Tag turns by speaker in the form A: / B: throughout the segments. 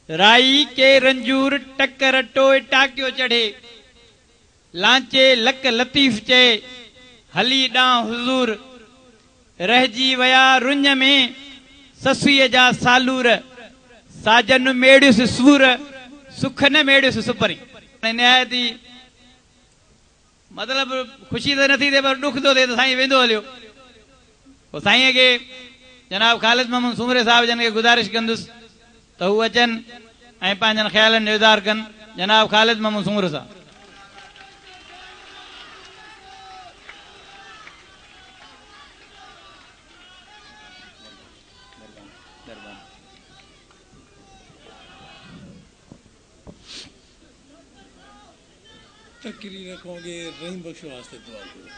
A: राई के रंजूर टक्कर टोए टाकियो चढ़े लांचे लक लतीफ चे हली डा हुजूर रहजी वया रुंज में ससुय जा सालूर साजन मेड़ियुस सूर सुख न मेड़ियुस सुपरी निहायती मतलब खुशी तो नथी थे पर दुख तो थे तो साईं वेंदो हलियो वो साईं के जनाब ख़ालिद मोहम्मद सुमरे साहब जन के गुजारिश कंदुस तो हू अचन ऐं पंहिंजनि ख़्यालनि जो इज़हार कनि जनाब ख़ालिद मोहम्मद सुमरे साहब।
B: तकरीर रखोगे रहीम बख्शो वास्ते दुआ करो।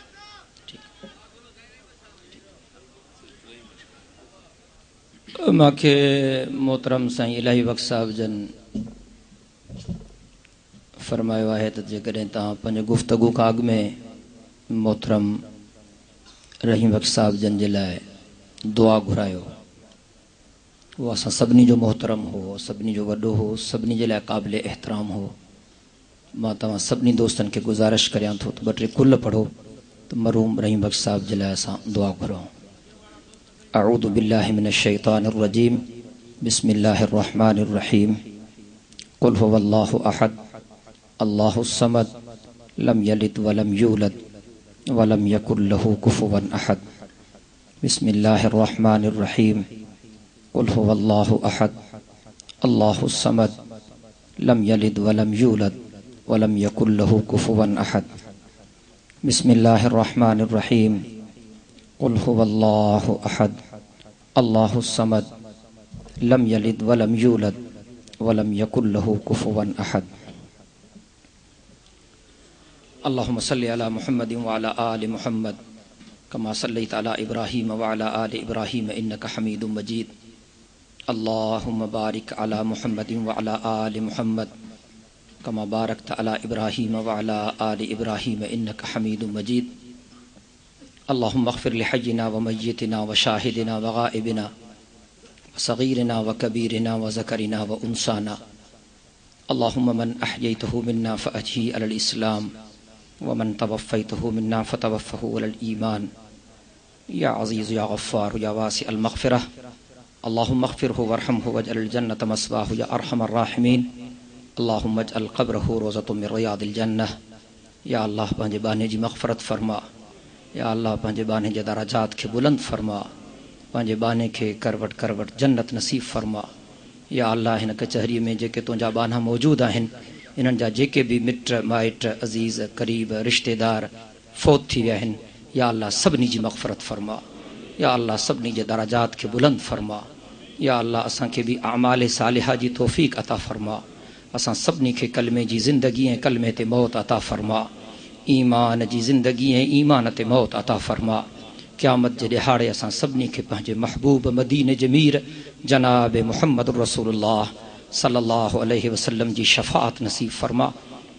C: माखे मोहतरम साईं इलाही बख्श साहब जन फरमायो है तो जेकॾहिं तव्हां पंहिंजे गुफ़्तगू खां अॻु में मोहतरम रहीम बख्श साहब जन जे लाइ दुआ घुरायो वो असां सभिनी जो मोहतरम हो, सभिनी जो वॾो हो, सभिनी जे लाइ क़ाबिल एहतराम हो। मां तव्हां सभिनी दोस्तनि खे गुज़ारिश करियां थो त ॿ टे कुल पढ़ो त मरहूम रहीम बख्श साहब जे लाइ असां दुआ घुरूं। अऊज़ु बिल्लाहि मिनश शैतानिर रजीम बिस्मिल्लाहिर रहमानिर रहीम कुल हुवल्लाहु अहद अल्लाहुस समद लम यलिद वलम यूलद वलम यकुल लहू कुफुवन अहद। बिस्मिल्लाहिर रहमानिर रहीम कुल हुवल्लाहु अहद अल्लाहुस समद लम यलिद वलम यूलद वलम यकुल लहू कुफुवन अहद। बिस्मिल्लाहिर रहमानिर रहीम कुल हुवल्लाहु अहद अल्लाहुस समद लम यलिद वलम यूलद वलम यकुल लहू कुफुवन अहद। अल्लाहुम्मा सल्लि अला मुहम्मदिन व अला आलि मुहम्मद कमा सल्लैता अला इब्राहीम व अला आलि इब्राहीम इन्नका हमीदुम मजीद। अल्लाहुम्मा बारिक अला मुहम्मदिन व अला आलि मुहम्मद कमा बारकता अला इब्राहीम व अला आलि इब्राहीम इन्नका हमीदुम मजीद। अल्लाहुम्मा अग़फ़िर लिहय्यिना व मय्यितिना व शाहिदिना व गाइबिना व सगीरिना व कबीरिना व ज़करिना व उन्साना। अल्लाहुम्मा मन अह्यैतहु मिन्ना फ़अह्यिही अलल इस्लाम व मन तवफ़्फ़ैतहु मिन्ना फ़तवफ़्फ़हु अलल ईमान। या अज़ीज़ या गफ़्फ़ार या वासिअल मग़फ़िरह अल्लाहुम्मा अग़फ़िरहु वरहमहु वजअल जन्नत मस्वाहु या अरहमर राहिमीन। अल्लाहुम्मा अजअल क़ब्रहु रोज़तुम मिन रियादिल जन्नह। या अल्लाह पंहिंजे बाने जी मग़फ़िरत फरमा। या अल्लाह पंहिंजे बाने जे दराजात खे बुलंद फरमा, पंहिंजे बाने खे करवट करवट जन्नत नसीब फरमा। या अल्लाह हिन कचहरीअ में जेके तुंहिंजा बाना मौजूद आहिनि इन्हनि जा जेके भी मिट माइट अज़ीज़ करीब रिश्तेदार फ़ौत थी विया आहिनि या अल्लाह सभिनी जी मग़फ़िरत फरमा। या अल्लाह सभिनी जे दराजात खे बुलंद फरमा। या अल्लाह असांखे भी आमाल सालिहा जी तौफ़ीक़ अता फरमा। असां सभिनी खे कलमे जी ज़िंदगी ऐं कलमे ते मौत अता फरमा। ईमान जी ज़िंदगी ऐं ईमान ते मौत अता फरमा। क़यामत जे ॾिहाड़े असां सभिनी खे पंहिंजे महबूब मदीने जे मीर जनाब मुहम्मद रसूलुल्लाह सल्लल्लाहु अलैहि वसल्लम जी शफ़ाअत नसीब फरमा।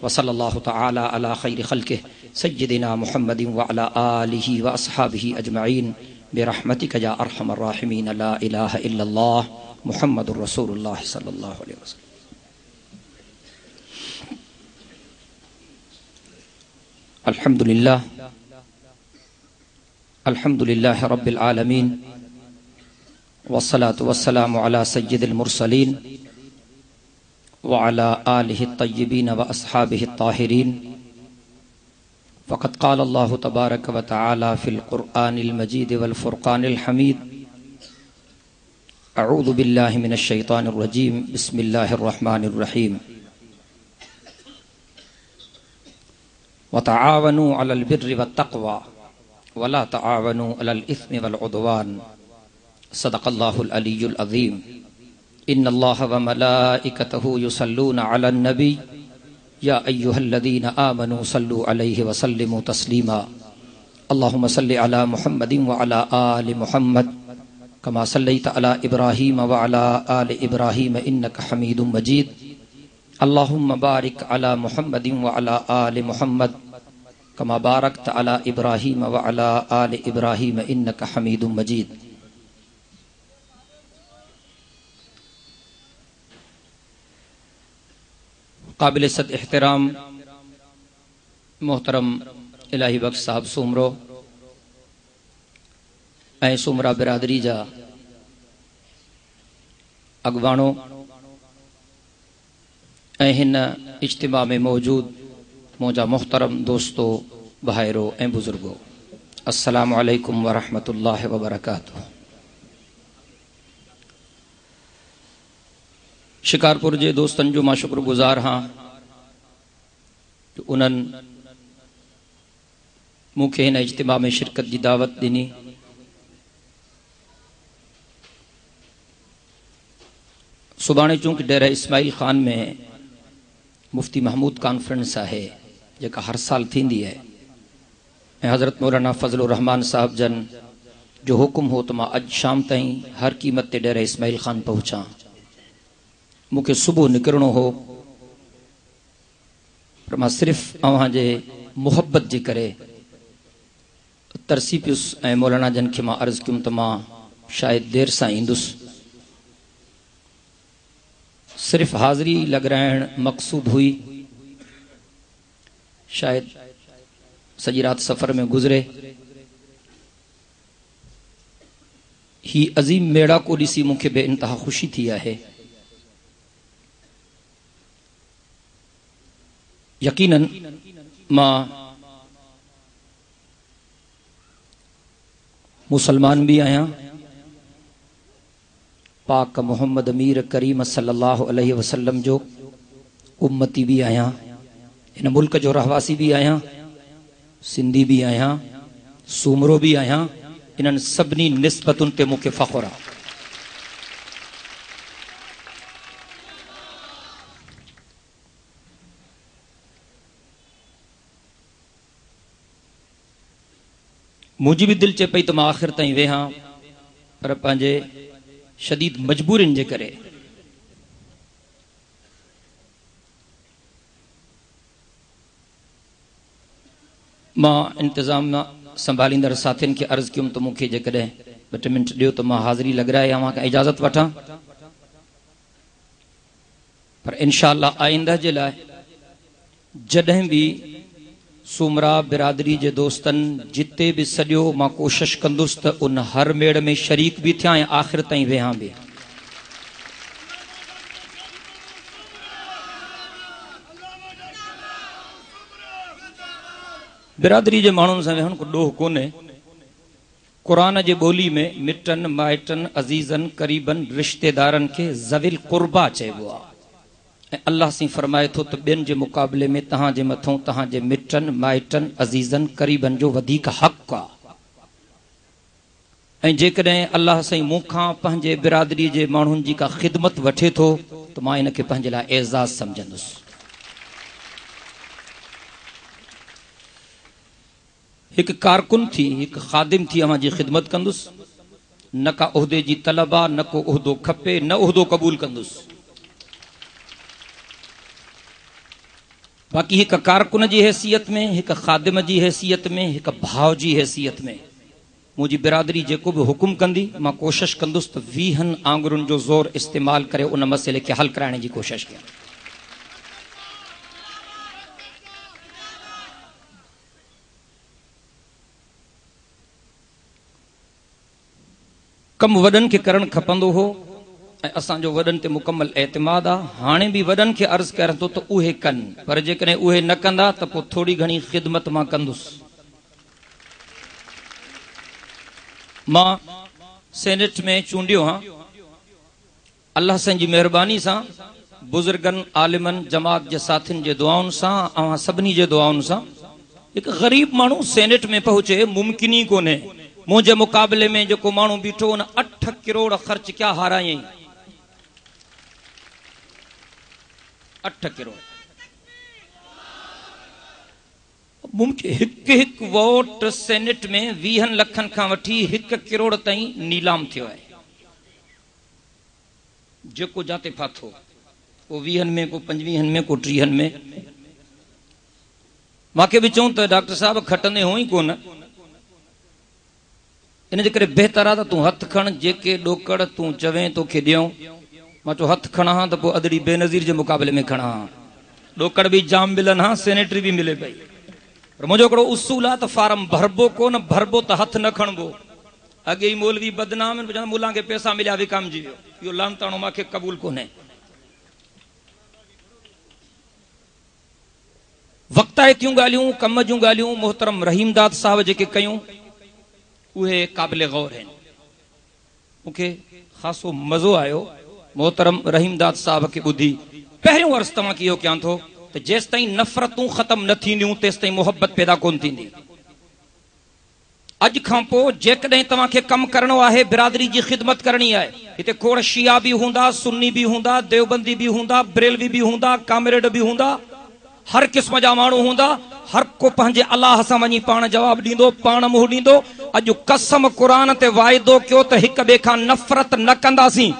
C: व सल्लल्लाहु तआला अला ख़ैरि ख़ल्क़िहि सय्यिदिना मुहम्मदिन व अला आलिहि व अस्हाबिहि अजमईन बिरहमतिका या अरहमर राहिमीन। ला इलाहा इल्लल्लाह मुहम्मदुर रसूलुल्लाह सल्लल्लाहु अलैहि वसल्लम। अल्हम्दुलिल्लाह अल्हम्दुलिल्लाह रब्बिल आलमीन वस्सलातु वस्सलामु अला सय्यिदिल मुरसलीन व अला आलिहि तय्यिबीन व अस्हाबिहि ताहिरीन। फ़क़द क़ाल अल्लाहु तबारक व तआला फ़िल क़ुरआनिल मजीद वल फ़ुरक़ानिल हमीद। अऊज़ु बिल्लाहि मिनश शैतानिर रजीम बिस्मिल्लाहिर रहमानिर रहीम। व तआवनु अलल बिर्रि वत तक़वा वला तआवनु अलल इस्मि वल उद्वान। सदक़ल्लाहुल अलियुल अज़ीम। इन्नल्लाह व मलाइकतहु युसल्लूना अलन नबी या अय्युहल्लज़ीना आमनू सल्लू अलैहि व सल्लिमू तस्लीमा। अल्लाहुम्मा सल्लि अला मुहम्मदिन व अला आलि मुहम्मद कमा सल्लैता अला इब्राहीम व अला आलि इब्राहीम इन्नका हमीदुम मजीद। अल्लाहुम्मा बारिक अला मुहम्मदिन व अला आलि मुहम्मद कमा बारकता अला इब्राहीम व अला आलि इब्राहीम इन्नका हमीदुम मजीद। काबिल सद एहतराम मोहतरम इलाही बख्श साहब सूमरो ऐं सूमरा बिरादरी जा अगवाणो ऐं हिन इज्तिमा में मौजूद मुंहिंजा मोहतरम दोस्तो भाइरो ऐं बुजुर्गो, अस्सलामु अलैकुम वरहमतुल्लाहि वबरकातुहू। शिकारपुर जे दोस्तन जो मां शुक्रगुजार हाँ जो उन्हनि मूंखे हिन इज्तिमा में शिरकत की दावत ॾिनी। सुभाणे चूंकि डेरा इस्माइल खान में मुफ्ती महमूद कॉन्फ्रेंस है जेका हर साल थींदी है ऐं हज़रत मौलाना फजलुर रहमान साहब जन जो हुक्म हो तो मां अज शाम ताईं हर कीमत ते डेरा इस्माइल खान पहुंचा। मूंखे सुबुह निकिरणो हो पर मां सिर्फ़ अव्हां जे मुहब्बत जे करे तरसी पियुस ऐं मौलाना जन खे मां अर्ज़ कयुमि त मां शायद देर सां ईंदुसि। सिर्फ हाज़िरी लॻाइण मक़सूद हुई, शायद सॼी रात सफ़र में गुज़रे। ही अज़ीम मेड़ा को ॾिसी मूंखे बेइंतहा ख़ुशी थी आहे। यकीनन मां मुसलमान भी आहियां, पाक मोहम्मद अमीर करीम सल्लल्लाहु अलैहि वसल्लम जो उम्मती भी आहियां, इन मुल्क जो रहवासी भी आहियां, सिंधी भी आहियां, सूमरो भी आहियां। इन्हनि सभिनी निस्बतुनि ते मूंखे फ़ख्रु आहे। मुझी भी दिल चे पई तो मैं आखिर ताईं वेहा, पर पंहिंजे शदीद मजबूरिन जे करे मां इंतजाम संभालींदड़ साथियुनि खे अर्ज़ कयुमि तो मूंखे जेकॾहिं 2 मिंट ॾियो तो मां हाज़िरी लॻाए अव्हां खां इजाज़त वठां। पर इंशाअल्लाह आइंदा जे लाइ जॾहिं भी सूमरा बिरादरी जे दोस्तन जिते भी सॼो मां कोशिश कंदुसि त उन हर मेड़ में शरीक भी थियां ऐं आख़िर ताईं वेहां भी। बिरादरी जे माण्हुनि सां वेहण को ॾोह कोन्हे। क़ुरान जे ॿोली में मिटनि माइटनि अज़ीज़नि क़रीबनि रिश्तेदारनि खे ज़विल क़ुर्बा चइबो आहे। अल्लाह सी फरमाए थो तो ॿियनि जे मुक़ाबले में तहां जे मथों तहां जे मिटनि माइटनि अज़ीज़नि क़रीबनि जो वधीक हक़ आहे। ऐं जेकॾहिं अल्लाह साईं मूंखां पंहिंजे बिरादरी जे माण्हुनि जी का ख़िदमत वठे थो तो मां इन खे पंहिंजे लाइ एज़ाज़ सम्झंदुसि। हिकु कारकुन थी, हिकु ख़ादिम थी अव्हां जी ख़िदमत कंदुसि। न का उहिदे जी तलब आहे, न को उहिदो खपे, न उहिदो क़बूल कंदुसि। बाक़ी एक कारकुन की हैसियत में, एक खादिम की हैसियत में, एक भाव की हैसियत में मुझी बिरादरी जेको भी हुकुम कंदी मां कोशिश कंदुसि तो 20 आंगुरुनि जो ज़ोर इस्तेमाल करे उन मसइले के हल कराने की कोशिश कयां। कम वडन के करण खपंदो हो, असांजो वडन ते मुकम्मल एतमाद आ। हाणे भी वडन के अर्ज कर तो उहे कन, पर जेकॾहिं उहे न कंदा तो पोइ थोड़ी घणी ख़िदमत मां कंदुसि। मां सेनेट में चूंडियो हाँ, अल्लाह साईं जी मेहरबानी सां बुजुर्गन आलिमन जमात जे साथियुनि जे दुआउनि सां अवां सभिनी जे दुआउनि सां एक गरीब माण्हू सेनेट में पहुचे मुमकिन ही कोन्हे। मुंहिंजे मुक़ाबले में जेको माण्हू बीठो उन 8 करोड़ ख़र्च क्या हारायई। 8 करोड़ मुमकिन हिक वोट सेनेट में 20 लखन खां वठी 1 करोड़ ताईं नीलाम थियो है। जेको जाते फाथो को 20 में, को 25 में, को 30 में। मांखे भी चऊं तो डॉक्टर साहब खटंदे हो ही कोन, इन जे करे बेहतर आहे त तूं हथ खण, जेके ॾोकड़ तूं चवें तोखे ॾियूं। मां चयो हथ खणा तो पोइ अदड़ी बेनज़ीर जे मुक़ाबले में खणा। ॾोकड़ भी जाम मिलन हाँ, सैनिटरी भी मिले पई। पर मुझो हिकिड़ो उसूल आहे त फार्म भरबो कोन, भरबो त हथ न खणबो। अॻे ई मौलवी बदनाम आहिनि, मुला खे पैसा मिलिया विकामजी वियो। इहो लानताणो मूंखे क़बूल कोन्हे। वक़्तायतियूं ॻाल्हियूं, कम जूं ॻाल्हियूं मोहतरम रहीमदाद साहब जेके कयूं उहे क़ाबिल गौर आहिनि। मूंखे ख़ासो मज़ो आयो मोहतरम रहीमदाद साहब खे ॿुधी। पहिरियों अर्ज़ तव्हां खे इहो कयां थो त जेसि ताईं नफ़रतूं ख़तम न थींदियूं तेसि ताईं मोहबत पैदा कोन थींदी। अॼु खां पोइ जेकॾहिं तव्हांखे कमु करणो आहे, बिरादरी जी ख़िदमत करणी आहे, हिते खोड़ शिया बि हूंदा, सुन्नी बि हूंदा, देवबंदी बि हूंदा, बरेलवी बि हूंदा, कामरेड बि हूंदा, हर क़िस्म जा माण्हू हूंदा। हर को पंहिंजे अलाह सां वञी पाण जवाबु ॾींदो, पाण मुंहुं ॾींदो। अॼु कसम क़ुरान ते वाइदो कयो त हिक ॿिए खां नफ़रत न कंदासीं।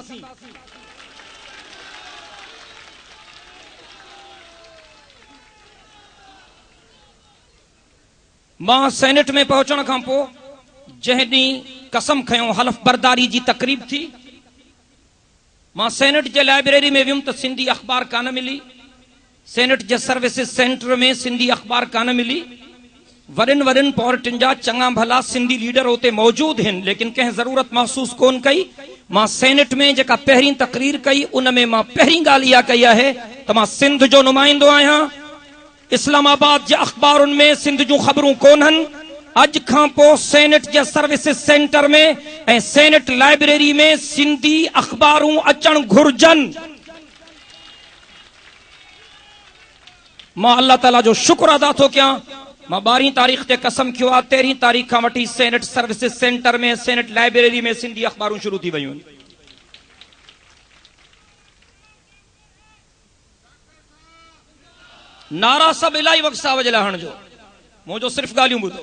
C: मां सेनेट में पहुचण खां पोइ जंहिं ॾींहुं कसम खयों हलफ बरदारी जी तकरीब थी, मां सेनेट जे लाइब्रेरी में वियुमि त सिंधी अख़बार कान मिली। सेनेट जे सर्विसिस सेंटर में सिंधी अख़बार कान मिली। वॾनि वॾनि पॉलिटिन जा चङा भला सिंधी लीडर उते मौजूद आहिनि, लेकिन कंहिं ज़रूरत महसूस कोन कई। मां सेनेट में जेका पहिरीं तकरीर कई उन में मां पहिरीं ॻाल्हि इहा कई आहे त मां सिंध जो नुमाइंदो आहियां। इस्लामाबाद जे अख़बारुनि में सिंध जूं ख़बरूं कोन्हनि। अॼु खां पोइ सेनेट जे सर्विसिस सेंटर में ऐं सेनेट लाइब्रेरी में सिंधी अख़बारूं अचण घुर्जनि। मां अल्लाह ताला जो शुक्र अदा थो कयां। मां 12 तारीख़ ते कसम खयो आहे, 13 तारीख़ खां वठी सेनेट सर्विसिस सेंटर में, सेनेट लाइब्रेरी में सिंधी अख़बारूं शुरू थी वयूं आहिनि। नारा सभु इलाही वक़्त साहब जे लाइ हणिजो, मुंहिंजो सिर्फ़ु ॻाल्हियूं ॿुधो।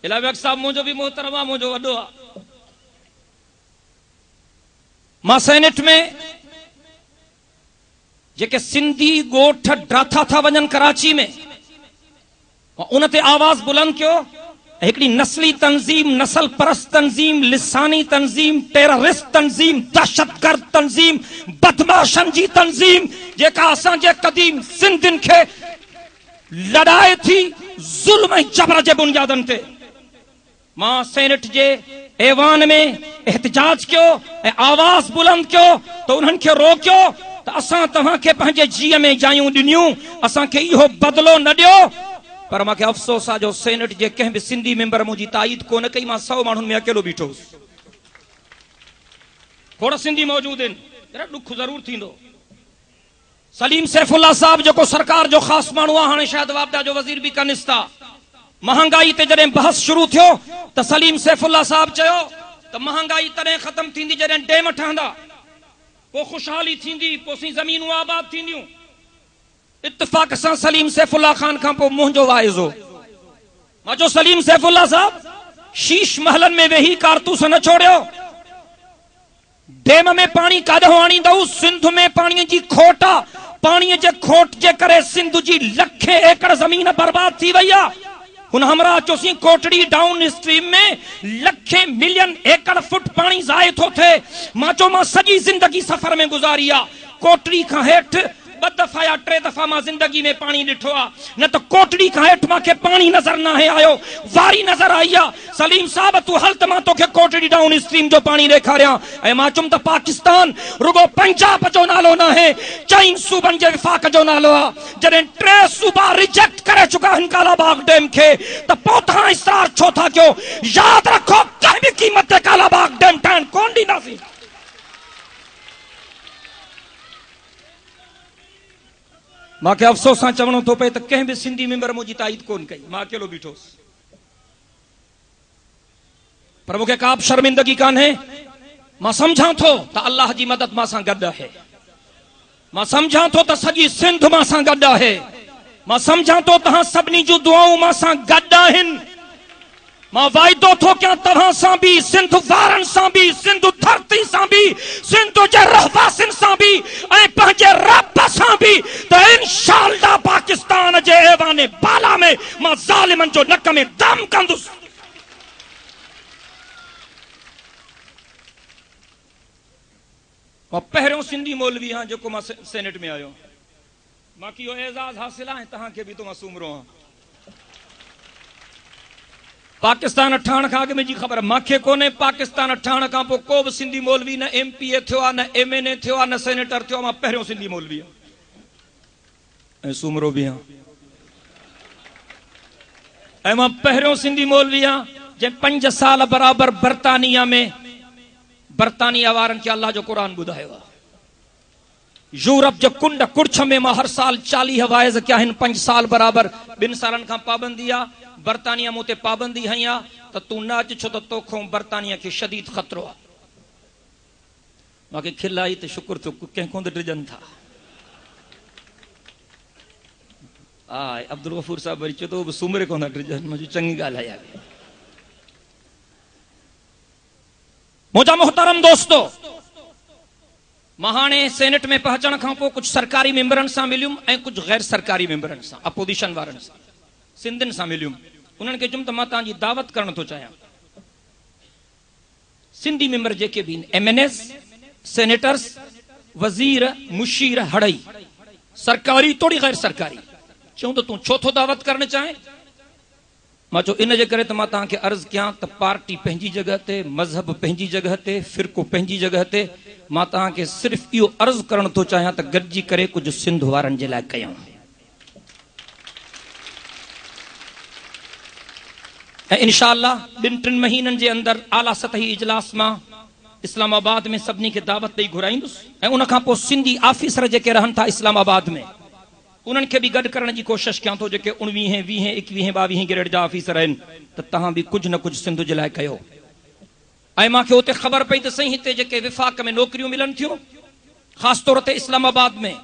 C: इलाही वक़्त साहब मुंहिंजो बि मोहतरम आहे, मुंहिंजो वॾो आहे। मां सेनेट में जेके सिंधी ॻोठ ड्राथा था वञनि कराची में, उन ते आवाज़ बुलंद कयो। हिकिड़ी नस्ली तंज़ीम, नस्ल परस्त तंज़ीम, लिसानी तंज़ीम, टेररिस्ट तंज़ीम, दहशतगर्द तंज़ीम, बदमाशन जी तंज़ीम जेका असांजे क़दीम सिंधियुनि खे लड़ाए थी ज़ुल्म ऐं जबर जे बुनियादनि ते। मां सेनेट जे ऐवान में एहतिजाज कयो ऐं आवाज़ बुलंद कयो त उन्हनि खे रोकियो त असां तव्हांखे पंहिंजे जीअ में जायूं ॾिनियूं, असांखे इहो बदिलो न ॾियो। पर मूंखे अफ़सोस आहे जो सेनेट जे कंहिं बि सिंधी मेंबर मुंहिंजी ताईद कोन कई। मां 100 माण्हुनि में अकेलो बीठो हुउसि। खोड़ सिंधी मौजूद आहिनि, ॾुख ज़रूरु थींदो। सलीम सैफुल्ला साहब जेको सरकार जो ख़ासि माण्हू आहे, हाणे शायदि वापडा जो वज़ीर बि कनिस था। महांगाई ते जॾहिं बहस शुरू थियो त सलीम सैफुल्ला साहब चयो त महांगाई तॾहिं ख़तम थींदी जॾहिं डैम ठहंदा, पोइ ख़ुशहाली थींदी, पोइ ज़मीनूं आबाद थींदियूं। इत्तिफ़ाक़ सां सलीम सैफुल्ला खान खां पोइ मुंहिंजो वाइज़ो। मां चयो सलीम सैफुल्ला साहब शीश महलनि में वेही कारतूस न छोड़ियो। डैम में पाणी काॾों आणींदव? सिंध में पाणीअ जी खोट आहे। पाणीअ जे खोट जे करे सिंध जी लखे एकड़ ज़मीन बर्बाद थी वई आहे। हुन हमरा चोसी कोटड़ी डाउन स्ट्रीम में लखे मिलियन एकड़ फुट पानी ज़ाय थो थे। मां चो मां सॼी ज़िंदगी सफ़र में गुज़ारी आहे। कोटड़ी खां हेठि 2 दफ़ा या 3 दफ़ा मां ज़िंदगी में पानी ॾिठो आहे, न त कोटड़ी खां हेठि मूंखे पानी नज़र न आहे आयो, वारी नज़र आई आहे। सलीम साहब तूं हल त मां तोखे कोटड़ी डाउन स्ट्रीम जो पानी ॾेखारियां। ऐं मां चुम त पाकिस्तान रुगो पंजाब जो नालो न आहे, 4 सूबनि जे विफ़ाक़ जो नालो आहे। जॾहिं 3 सूबा रिजेक्ट करे चुका आहिनि कालाबाग डैम खे, त पोइ तव्हां इसरार छो था कयो? यादि रखो, कंहिं बि क़ीमत ते कालाबाग डैम ठाहिण कोन ॾींदासीं। मूंखे अफ़सोस सां चवणो थो पए त कंहिं बि सिंधी मेंबर मुंहिंजी ताईद कोन कई। मां अकेलो बीठोसि। पर मूंखे का बि शर्मिंदगी कान्हे। मां सम्झां थो त अल्लाह जी मदद मां सां गॾु आहे। मां सम्झां थो त सॼी सिंध मां सां गॾु आहे। मां सम्झां थो तव्हां सभिनी जूं दुआऊं मां सां गॾु आहिनि। मां वाइदो थो कयां तव्हां सां बि, सिंध वारनि सां बि, सिंध धरती सां बि, सिंध जे रहवासियुनि सां बि ऐं पंहिंजे रब सां बि, त इंशाअल्लाह पाकिस्तान जे ऐवान बाला में मां ज़ालिमनि जो नक में दम कंदुसि। मां पहिरियों सिंधी मौलवी हाँ जो मां सेनेट में आयो मांखे इहो एज़ाज़ हासिल आहे तव्हांखे बि तो मां सूमरो हाँ पाकिस्तान ठहण खां अॻु में जी ख़बर मांखे कोन्हे पाकिस्तान ठहण खां पोइ को बि सिंधी मौलवी न MPA थियो आहे न MNA थियो आहे न सेनेटर थियो आहे मां पहिरियों सिंधी मौलवी आहियां ऐं सूमरो बि आहियां ऐं मां पहिरियों सिंधी मौलवी आहियां जंहिं 5 साल बराबर बर्तानिया वारनि खे अल्लाह जो क़ुर ॿुधायो आहे यूरोप जो कुंड कुर्छ में मां हर साल 40 वाइज़ कया आहिनि 5 साल बराबर 2 सालनि खां पाबंदी आहे बर्तानिया मूं ते पाबंदी हई आहे त तूं न अच छो त तोखां बर्तानिया खे शदीद ख़तरो आहे मूंखे खिल आई त शुक्र थो कंहिंखो त डिॼनि था अब्दुल गफूर साहब वरी चए थो सूमरे कोन था डिॼनि मुंहिंजी चङी ॻाल्हि आहे मुंहिंजा मोहतरम दोस्तो मां हाणे सेनेट में पहुचण खां पोइ कुझु सरकारी मेंबरनि सां मिलियुमि ऐं कुझु गैर सरकारी मेंबरनि सां अपोजिशन वारनि सां सिंधियुनि सां मिलियुमि उन्हनि खे चयुमि त मां तव्हांजी दावत करणु थो चाहियां सिंधी मेंबर जेके बि MNAs सेनेटर्स वज़ीर मुशीर हड़ई सरकारी तोड़ी गैर सरकारी चऊं त तूं छो थो दावत करणु चाहे मां चयो इन जे करे त मां तव्हांखे अर्ज़ कयां त पार्टी पंहिंजी जॻह ते मज़हब पंहिंजी जॻह ते फ़िरक़ो पंहिंजी जॻह ते मां तव्हांखे सिर्फ़ु इहो अर्ज़ करणु थो चाहियां त गॾिजी करे कुझु सिंध वारनि जे लाइ कयूं ऐं इंशाअल्लाह 2-3 महीननि जे अंदरि आला सतही इजलास मां इस्लामाबाद में सभिनी खे दावत ॾेई घुराईंदुसि ऐं उन खां पोइ सिंधी ऑफिसर जेके रहनि था इस्लामाबाद में उन्हनि खे बि गॾु करण जी कोशिशि कयां थो जेके 19, 20, 21, 22 ग्रेड जा ऑफिसर आहिनि त तव्हां बि कुझु न कुझु सिंध जे लाइ कयो ऐं मूंखे उते ख़बर पई त सही हिते जेके विफ़ाक़ में नौकरियूं मिलनि थियूं ख़ासि तौर ते इस्लामाबाद में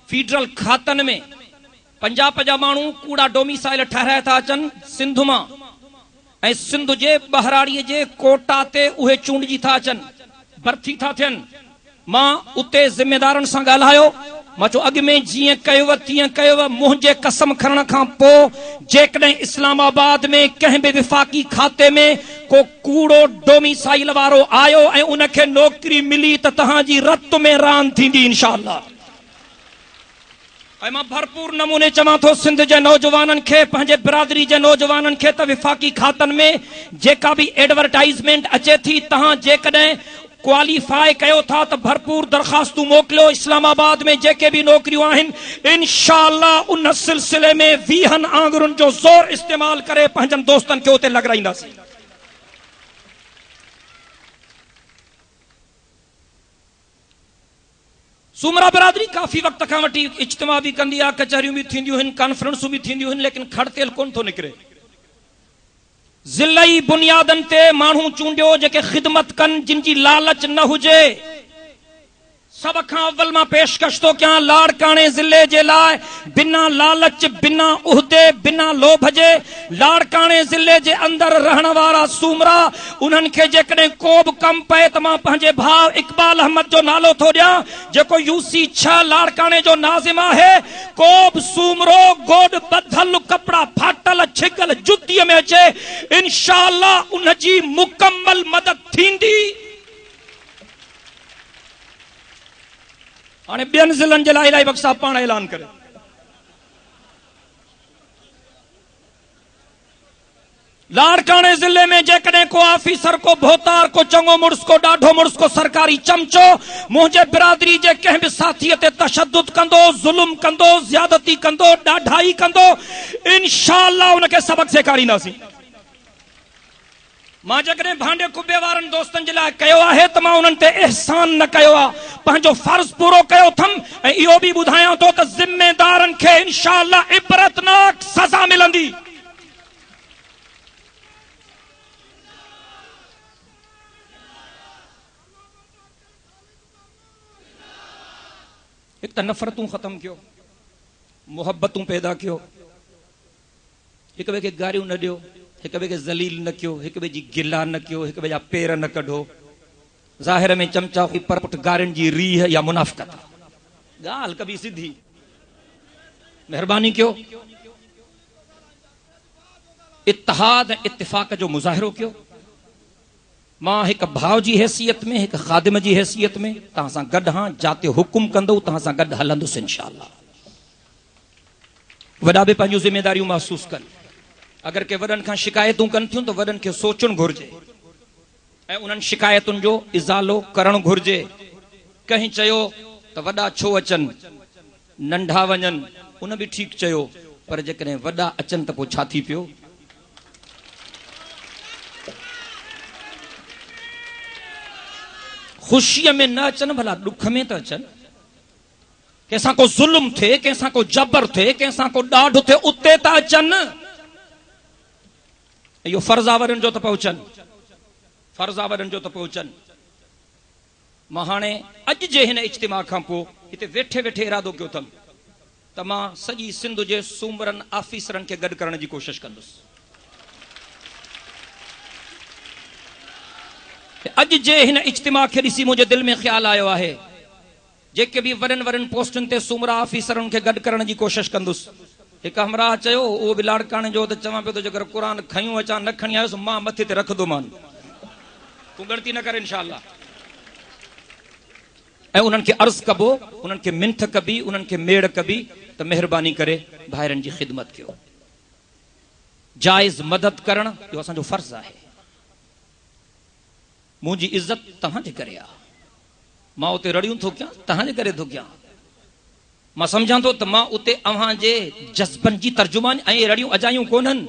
C: फेडरल खातनि में पंजाब जा माण्हू कूड़ा डोमिसाइल ठाराए था अचनि सिंध मां ऐं सिंध जे बहराड़ीअ जे कोटा ते उहे चूंडजी था अचनि भर्ती था थियनि मां उते ज़िम्मेदारनि सां ॻाल्हायो मां चयो अॻु में जीअं कयुव तीअं कयुव मुंहिंजे कसम खणण खां पोइ जेकॾहिं इस्लामाबाद में कंहिं बि विफ़ाक़ी खाते में को कूड़ो डोमिसाइल वारो आयो ऐं उनखे नौकरी मिली त तव्हांजी रत में रान थींदी इंशाअल्लाह ऐं मां भरपूर नमूने चवां थो सिंध जे नौजवाननि खे पंहिंजे बिरादरी जे नौजवाननि खे त विफ़ाक़ी खातनि में जेका बि एडवर्टाइज़मेंट अचे थी तव्हां जेकॾहिं क्वालिफाई कयो था त भरपूर दरखास्तूं मोकिलियो इस्लामाबाद में जेके भी नौकरियूं आहिनि इंशाअल्लाह उन सिलसिले में 20 आंगुरनि जो ज़ोर इस्तेमाल करे पंहिंजनि दोस्तनि खे उते लॻाईंदासीं सूमरा बिरादरी काफ़ी वक़्त खां वठी इज्तिमा भी कंदी आहे कचहरियूं भी थींदियूं आहिनि कॉन्फ्रेंसूं भी थींदियूं आहिनि लेकिन खड़तेल कोन थो निकिरे ज़िलई बुनियादनि ते माण्हू चूंडियो जेके ख़िदमत कनि जिन जी लालच न हुजे सब खां अव्वल मां पेशकश तो कयां लाड़काणे ज़िले जे लाइ बिना लालच बिना उहदे बिना लोभ जे लाड़काणे ज़िले जे अंदर रहण वारा सूमरा उन्हनि खे जेकॾहिं को बि कम पए त मां पंहिंजे भाउ इकबाल अहमद जो नालो थो ॾियां जेको UC 6 लाड़काणे जो नाज़िम आहे को बि सूमरो गोॾ ॿधल कपड़ा फाटल छिगल जुतीअ में अचे इंशाअल्लाह उन जी मुकम्मल मदद थींदी हाणे ॿियनि ज़िलनि जे लाइ इलाही बख़्शा पाण ऐलान करे लाड़काणे ज़िले में जेकॾहिं को ऑफिसर को भोतार को चङो मुड़ुस को ॾाढो मुड़ुस को सरकारी चमचो मुंहिंजे बिरादरी जे कंहिं बि साथीअ ते तशद्दुद कंदो ज़ुल्म कंदो ज़्यादती कंदो ॾाढाई कंदो इंशाअल्लाह उनखे सबक सेखारींदासीं मां जेकॾहिं भांडे कुबे वारनि दोस्तनि जे लाइ कयो आहे त मां उन्हनि ते एहसान न कयो आहे पंहिंजो फर्ज़ पूरो कयो अथमि ऐं इहो बि ॿुधायां थो त ज़िम्मेदारनि खे इंशाअल्लाह इबरतनाक सज़ा मिलंदी हिकु त नफ़रतूं ख़तम कयो मुहबतूं पैदा कयो हिक ॿिए खे गारियूं न ॾियो हिक ॿिए खे ज़लील न कयो हिक ॿिए जी गिला न कयो हिक ॿिए जा पेर न कढो ज़ाहिर में चमचा हुई पर पुट गारियुनि जी रीह या मुनाफ़िक़त ॻाल्हि कभी सिधी महिरबानी कयो इत्तिहाद इत्तिफ़ाक़ जो मुज़ाहिरो कयो मां हिकु भाउ जी हैसियत में, हिकु ख़ादिम जी हैसियत में तव्हां सां गॾु हां, जाते हुकुम कंदो तव्हां सां गॾु हलंदुसि इंशाअल्लाह। वॾा बि पंहिंजूं ज़िमेदारियूं महसूस कनि। अगरि के वॾनि खां शिकायतूं कनि थियूं त वॾनि खे सोचणु घुर्जे ऐं उन्हनि शिकायतुनि जो इज़ालो करणु घुर्जे। कंहिं चयो त वॾा छो अचनि, नंढा वञनि, उन बि ठीकु चयो, पर जेकॾहिं वॾा अचनि त पोइ छा थी पियो? ख़ुशीअ में न अचनि, भला ॾुख में त अचनि। कंहिंसां को ज़ुल्म थिए, कंहिंसां को जबर थिए, कंहिंसां को ॾाढो थिए, उते त अचनि। इहो फर्ज़ावरनि जो त पहुचनि, फर्ज़ावरनि जो त पहुचनि। मां हाणे अॼु जे हिन इज्तिमा खां पोइ हिते वेठे वेठे इरादो कयो अथमि त मां सॼी सिंध जे सूमरनि ऑफिसरनि खे गॾु करण जी कोशिशि कंदुसि। अॼु जे हिन इज्तिमा खे ॾिसी मुंहिंजे दिलि में ख़्यालु आयो आहे, जेके बि वॾनि वॾनि पोस्टुनि ते सूमरा ऑफिसरनि खे गॾु करण जी कोशिशि कंदुसि। हिकु हमराह चयो, उहो बि लाड़काणे जो, त चवां पियो त जेकर क़ुर खयूं अचां न खणी आयुसि, मां मथे ते रखंदोमान, तूं ॻणती न कर इंशाअल्लाह। ऐं उन्हनि खे अर्ज़ु कबो, उन्हनि खे मिंथ कबी, उन्हनि खे मेड़ कबी त महिरबानी करे भाइरनि जी ख़िदमत कयो। जाइज़ मदद करणु इहो असांजो फर्ज़ आहे। मुंहिंजी इज़त तव्हांजे करे आहे, मां उते रड़ियूं थो कयां तव्हांजे करे थो कयां। मां सम्झां थो त मां उते अव्हां जे जज़्बनि जी तर्जुमानी ऐं रड़ियूं अजायूं कोन्हनि।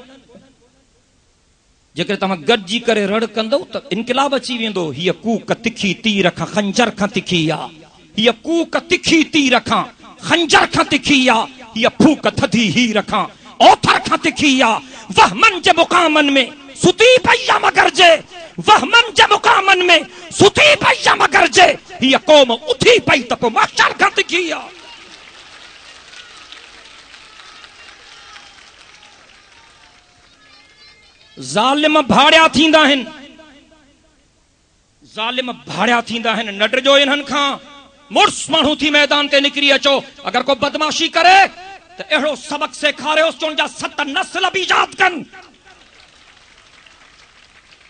C: जेकर तव्हां गॾिजी करे रड़ कंदो त इनक़िलाब अची वेंदो। हीअ कूक तिखी तीर खां खंजर खां तिखी आहे, हीअ कूक तिखी तीर खां खंजर खां तिखी आहे, हीअ फूक थधी हीर खां ओथर खां तिखी आहे। वहमन जे मुक़ामनि में सुती पई आहे मगर जे, वहमन जे मुक़ामनि में सुती पई आहे मगर जे, हीअ क़ौम उथी पई त पोइ महशर खां तिखी आहे। ज़ालिम भाड़िया थींदा आहिनि, ज़ालिम भाड़िया थींदा आहिनि। न डिजो इन्हनि खां, मुड़ुस माण्हू थी मैदान ते निकिरी अचो। अगर को बदमाशी करे त अहिड़ो सबक सेखारियोसि जो उनजा 7 नस्ल बि यादि कनि।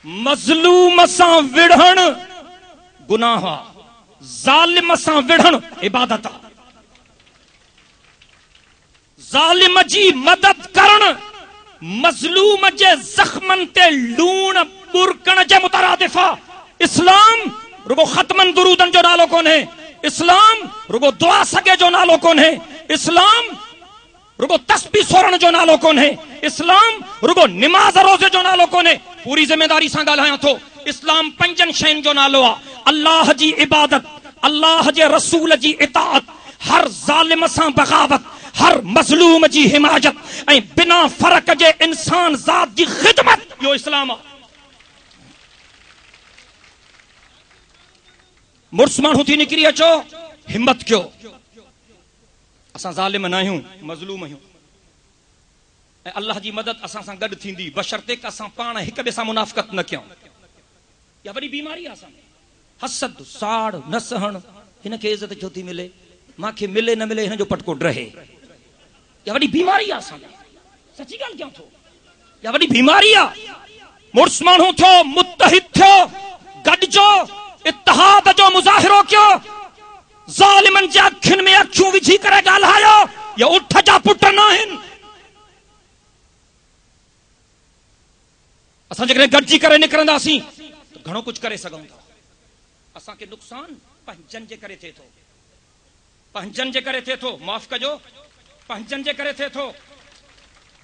C: मज़लूम सां विढ़ण गुनाह आहे, ज़ालिम सां विढ़ण इबादत आहे। ज़ालिम जी मदद करण मज़लूम जे ज़ख्मनि ते लूण बुरकण जे मुतरादिफ़ आहे। इस्लाम रुगो ख़त्मन दुरूदन जो नालो कोन्हे, इस्लाम रुगो दुआ सगे जो नालो कोन्हे, इस्लाम रुगो तस्बीह सोरण जो नालो कोन्हे, इस्लाम रुगो निमाज़ रोज़े जो नालो कोन्हे। पूरी ज़िम्मेदारी सां ॻाल्हायां थो, इस्लाम 5 शयुनि जो नालो आहे। अल्लाह जी इबादत, अल्लाह जे रसूल जी इताअत, हर ज़ालिम सां बग़ावत, हर मज़लूम जी हिमायत ऐं बिना फ़र्क़ जे इंसान ज़ात जी ख़िदमत। इहो इस्लाम आहे। मुड़ुस माण्हू थी निकिरी अचो, हिम्मत कयो। असां ज़ालिम न आहियूं, मज़लूम आहियूं ऐं अल्लाह जी मदद असां सां गॾु थींदी, बशर्ते कि असां पाण हिक ॿिए सां मुनाफ़िक़त न कयूं। या वॾी बीमारी आहे असां में, हसद, साड़, न सहण। हिन खे इज़त छो थी मिले, मूंखे मिले न मिले हिन जो पटको रहे। या वॾी बीमारी आहे असां में, सची ॻाल्हि कयां थो, या वॾी बीमारी आहे। मुड़ुस माण्हू थियो, मुत्तहिद थियो, गॾिजो, इत्तिहाद जो मुज़ाहिरो कयो। ज़ालिमनि जे अखियुनि में अखियूं विझी करे ॻाल्हायो। या उठ जा पुट न आहिनि। असां जेकॾहिं गॾिजी करे निकिरंदासीं त घणो कुझु करे सघूं था। असांखे नुक़सान पंहिंजनि जे करे थिए थो, पंहिंजनि जे करे थिए थो, माफ़ कजो, पंहिंजनि जे करे थिए थो।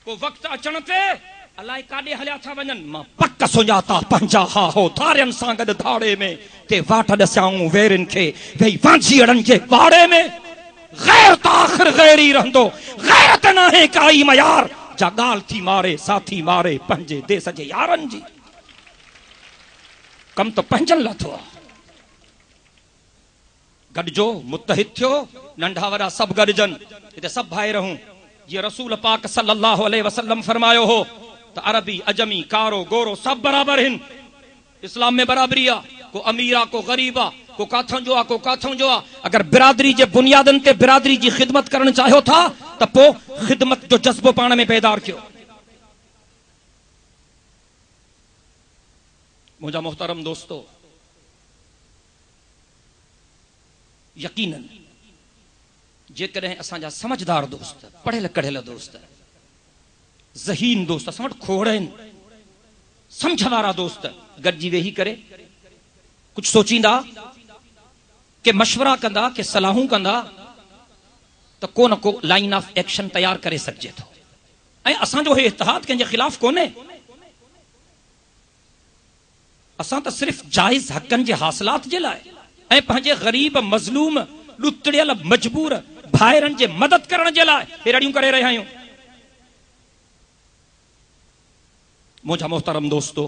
C: को वक़्तु अचण ते अलाए काॾे हलिया था वञनि, मां पक सुञाता पंहिंजा हा हो धारियनि सां गॾु धाड़े में ते वाट ॾसियाऊं वेरनि खे वेही वांझी अड़नि जे वाड़े में। गैर त आख़िर गैर ई रहंदो, गैरत नाहे काई मयार जा ॻाल्हि थी मारे साथी मारे पंहिंजे देश जे यारनि जी। कम त पंहिंजनि लाइ थियो आहे। गॾिजो, मुत्तहिद थियो, नंढा वॾा सभु गॾिजनि, हिते सभु भाई रहूं। जीअं रसूल पाक सल्लल्लाहु अलैहि वसल्लम फरमायो हो त अरबी, अजमी, कारो, गोरो सभु बराबरि आहिनि। इस्लाम में बराबरी आहे। को अमीर आहे, को ग़रीब आहे, को काथों जो आहे, को काथों जो आहे। अगर बिरादरी जे बुनियादनि ते बिरादरी जी ख़िदमत करणु चाहियो था त पोइ ख़िदमत जो जज़्बो पाण में पैदार कयो। मुझा मोहतरम दोस्तो, यकीनन जेकॾहिं असांजा समझदार दोस्त, पढ़ियल कढ़ियल दोस्त, ज़हीन दोस्त, असां वटि खोड़ आहिनि, समझ वारा दोस्त गॾिजी वेही करे कुछ सोचींदा, के मशवरा कंदा, के सलाहूं कंदा, त को न को लाइन ऑफ एक्शन तैयार करे सघिजे थो। ऐं असांजो हे इत्तेहाद कंहिंजे ख़िलाफ़ कोन्हे। असां त सिर्फ़ जाइज़ हक़नि जे हासिलात जे लाइ ऐं पंहिंजे ग़रीब, मज़लूम, ॾुतड़ियल, मजबूर भाइरनि जे मदद करण जे लाइ हे रड़ियूं करे रहिया आहियूं। मुंहिंजा मोहतरम दोस्तो,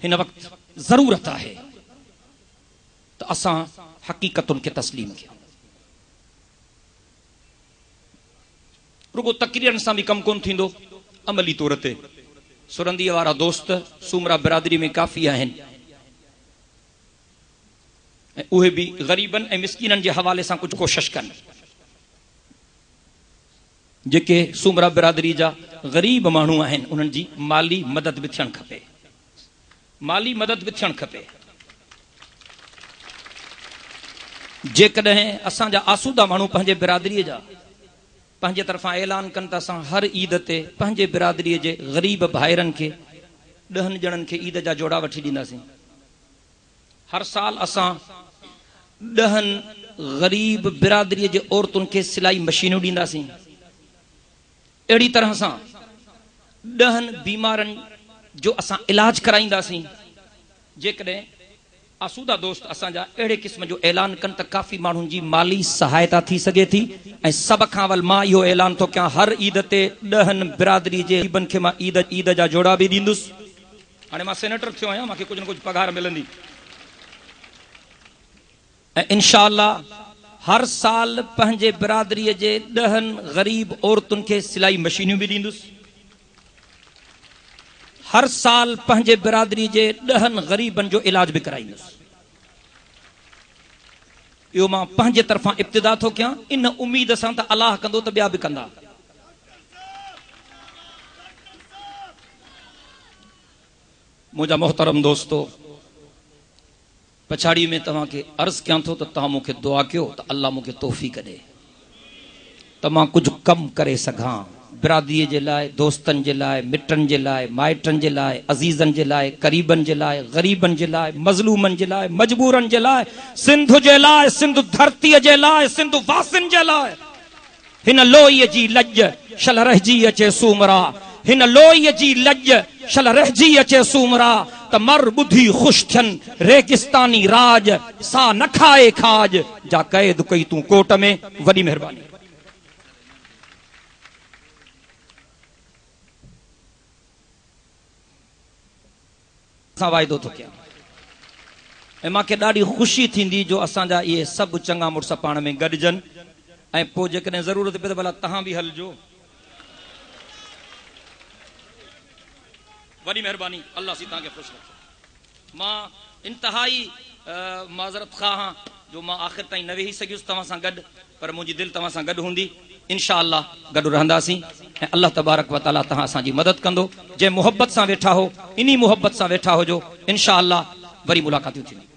C: हिन वक़्तु ज़रूरत आहे त असां हक़ीक़तुनि खे तस्लीम कयूं। रुगो तक़रीरनि सां बि कमु कोन थींदो, अमली तौर ते सुरंदीअ वारा दोस्त सूमरा बिरादरी में काफ़ी आहिनि ऐं उहे बि ग़रीबनि ऐं मिस्कीननि जे हवाले सां कुझु कोशिश कनि। जेके सूमरा बिरादरी जा ग़रीब माण्हू आहिनि उन्हनि जी माली मदद बि थियणु खपे, माली मदद बि थियणु खपे। जेकॾहिं असांजा आसूदा माण्हू पंहिंजे बिरादरीअ जा पंहिंजे तरफ़ां ऐलान कनि त असां हर ईद ते पंहिंजे बिरादरीअ जे ग़रीब भाइरनि खे 10 ॼणनि खे ईद जा जोड़ा वठी ॾींदासीं। हर साल असां 10 ग़रीब बिरादरीअ जे औरतुनि खे सिलाई मशीनूं ॾींदासीं। अहिड़ी तरह सां 10 बीमारनि जो असां इलाज कराईंदासीं। जेकॾहिं आसूदा दोस्त असांजा अहिड़े क़िस्म जो ऐलान कनि त काफ़ी माण्हुनि जी माली सहायता थी सघे थी। ऐं सभ खां अवल मां इहो ऐलान थो कयां, हर ईद ते 10 बिरादरी जे ग़रीबनि खे मां ईद जा जोड़ा बि ॾींदुसि। हाणे मां सेनेटर थियो आहियां, मूंखे कुझु न कुझु पघार मिलंदी ऐं इंशा अल्लाह हर साल पंहिंजे बिरादरीअ जे 10 ग़रीब औरतुनि खे सिलाई मशीनियूं बि ॾींदुसि। हर साल पंहिंजे बिरादरी जे 10 ग़रीबनि जो इलाज बि कराईंदुसि। इहो मां पंहिंजे तरफ़ां इब्तिदा थो कयां, इन उम्मीद सां त अलाह कंदो त ॿिया बि कंदा। मुंहिंजा मोहतरम दोस्तो, पछाड़ी में तव्हांखे अर्ज़ कयां थो त तव्हां मूंखे दुआ कयो त अल्लाह मूंखे तौफ़ीक़ ॾे त मां कुझु कमु करे सघां, बिरादरीअ जे लाइ, दोस्तनि जे लाइ, मिटनि जे लाइ, माइटनि जे लाइ, अज़ीज़नि जे लाइ, क़रीबनि जे लाइ, ग़रीबनि जे लाइ, मज़लूमनि जे लाइ, मजबूरनि जे लाइ, सिंध जे लाइ, सिंध धरतीअ जे लाइ, सिंध वासियुनि जे लाइ। हिन लोईअ जी लॼ शल रहिजी अचे सूमरा, हिन लोईअ जी लॼ शल रहिजी अचे सूमरा, त मर ॿुधी ख़ुशि थियनि रेगिस्तानी राज, सा न खाए खाज, जा क़ैद कई तूं कोट में। वॾी महिरबानी। असां वाइदो थो कयां ऐं मूंखे ॾाढी ख़ुशी थींदी जो असांजा इहे सभु चङा मुड़ुस पाण में गॾिजनि ऐं पोइ जेकॾहिं ज़रूरत पए त भला तव्हां बि हलिजो। वॾी महिरबानी, अल्लाह सी तव्हांखे ख़ुशि रखे। मां इंतिहाई माज़रत ख़्वाह आहियां जो मां आख़िर ताईं न वेही सघियुसि तव्हां सां गॾु, पर मुंहिंजी दिलि तव्हां सां गॾु हूंदी। इंशा अल्लाह गॾु रहंदासीं ऐं अल्लाह तबारक व तआला तव्हां असांजी मदद कंदो। जंहिं मुहबत सां वेठा हो, इन्ही मुहबत सां वेठा हुजो। इंशा अल्लाह वरी मुलाक़ातूं थींदियूं।